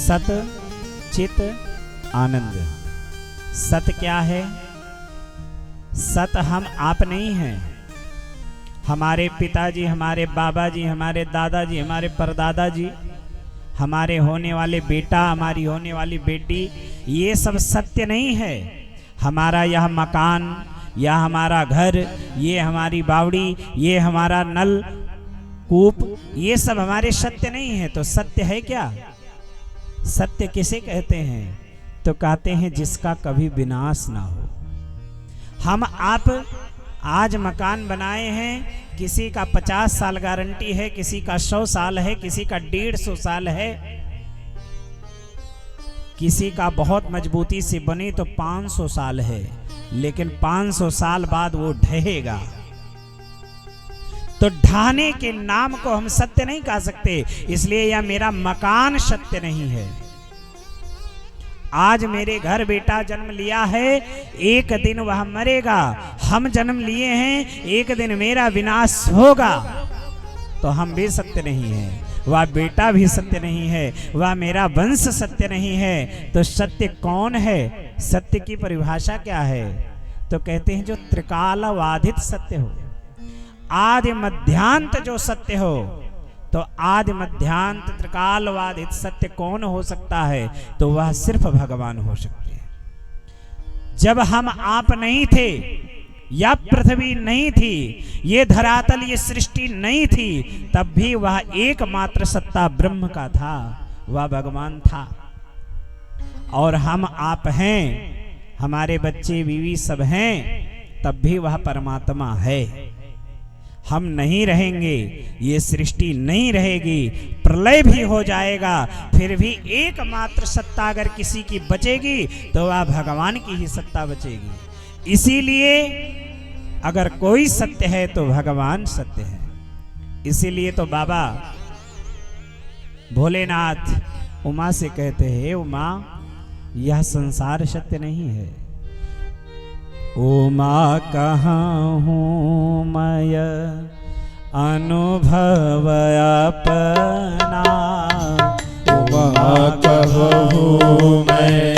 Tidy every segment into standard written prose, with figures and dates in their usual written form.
सत चित आनंद। सत क्या है? सत हम आप नहीं हैं। हमारे पिताजी, हमारे बाबा जी, हमारे दादाजी, हमारे परदादा जी, हमारे होने वाले बेटा, हमारी होने वाली बेटी, ये सब सत्य नहीं है। हमारा यह मकान, यह हमारा घर, ये हमारी बावड़ी, ये हमारा नल कूप, ये सब हमारे सत्य नहीं है। तो सत्य है क्या? सत्य किसे कहते हैं? तो कहते हैं जिसका कभी विनाश ना हो। हम आप आज मकान बनाए हैं, किसी का 50 साल गारंटी है, किसी का 100 साल है, किसी का 150 साल है, किसी का बहुत मजबूती से बने तो 500 साल है, लेकिन 500 साल बाद वो ढहेगा। तो ढाने के नाम को हम सत्य नहीं कह सकते, इसलिए यह मेरा मकान सत्य नहीं है। आज मेरे घर बेटा जन्म लिया है, एक दिन वह मरेगा। हम जन्म लिए हैं, एक दिन मेरा विनाश होगा। तो हम भी सत्य नहीं है, वह बेटा भी सत्य नहीं है, वह मेरा वंश सत्य नहीं है। तो सत्य कौन है? सत्य की परिभाषा क्या है? तो कहते हैं जो त्रिकालवाधित सत्य हो, आदि मध्यांत जो सत्य हो। तो आदि मध्यांत त्रिकालवादित सत्य कौन हो सकता है? तो वह सिर्फ भगवान हो सकते हैं। जब हम आप नहीं थे, या पृथ्वी नहीं थी, ये धरातल, ये सृष्टि नहीं थी, तब भी वह एकमात्र सत्ता ब्रह्म का था, वह भगवान था। और हम आप हैं, हमारे बच्चे बीवी सब हैं, तब भी वह परमात्मा है। हम नहीं रहेंगे, ये सृष्टि नहीं रहेगी, प्रलय भी हो जाएगा, फिर भी एकमात्र सत्ता अगर किसी की बचेगी तो वह भगवान की ही सत्ता बचेगी। इसीलिए अगर कोई सत्य है तो भगवान सत्य है। इसीलिए तो बाबा भोलेनाथ उमा से कहते हैं, उमा यह संसार सत्य नहीं है। उमा कहाँ हूँ मैं अनुभव अपना, उमा कहूँ मैं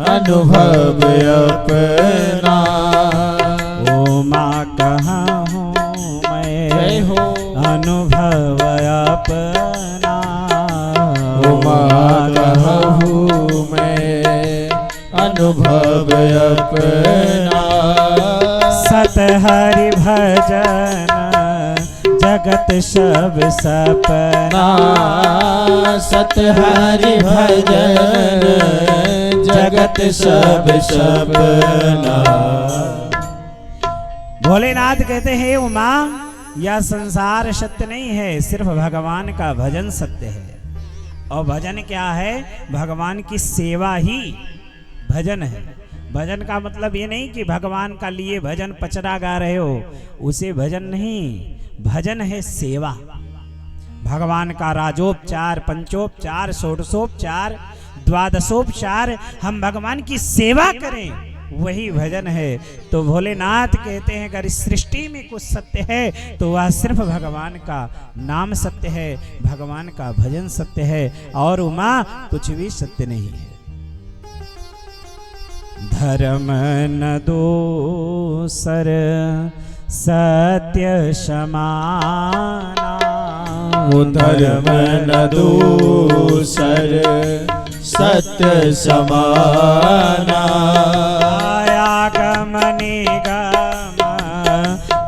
अनुभव अपना। उमा कहाँ हूँ मैं अनुभव अपना, उमा कहूँ मैं अनुभव अपना। सत हरि भजन जगत सब सपना, सत हरि भजन जगत सब सपना। भोलेनाथ कहते हैं उमा यह संसार सत्य नहीं है, सिर्फ भगवान का भजन सत्य है। और भजन क्या है? भगवान की सेवा ही भजन है। भजन का मतलब ये नहीं कि भगवान का लिए भजन पचरा गा रहे हो, उसे भजन नहीं। भजन है सेवा। भगवान का राजोपचार, पंचोपचार, षोडशोपचार, द्वादशोपचार हम भगवान की सेवा करें, वही भजन है। तो भोलेनाथ कहते हैं अगर इस सृष्टि में कुछ सत्य है तो वह सिर्फ भगवान का नाम सत्य है, भगवान का भजन सत्य है, और उमा कुछ भी सत्य नहीं है। धर्म न दोसर सत्य समाना, धर्म न दोसर सत्य समाना। आगम निगम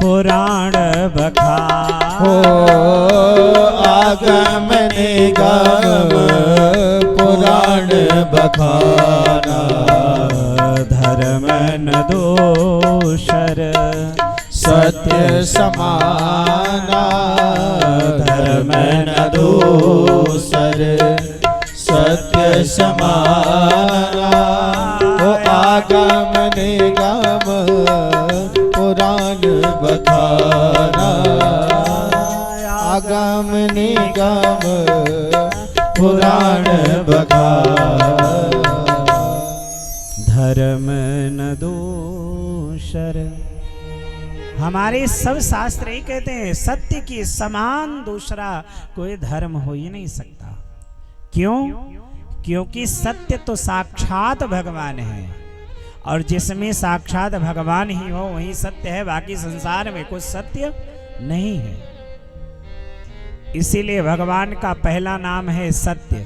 पुराण बखाना, हो आगम निगम पुराण बखाना। धर्म न दोसर सत्य समाना, धर्म न दोसर सत्य समाना। ओ आगम निगम पुराण बखाना, आगम निगम पुराण बखाना। धर्म न दोसर, हमारे सब शास्त्र ही कहते हैं सत्य के समान दूसरा कोई धर्म हो ही नहीं सकता। क्यों? क्योंकि सत्य तो साक्षात भगवान है, और जिसमें साक्षात भगवान ही हो वही सत्य है, बाकी संसार में कुछ सत्य नहीं है। इसीलिए भगवान का पहला नाम है सत्य।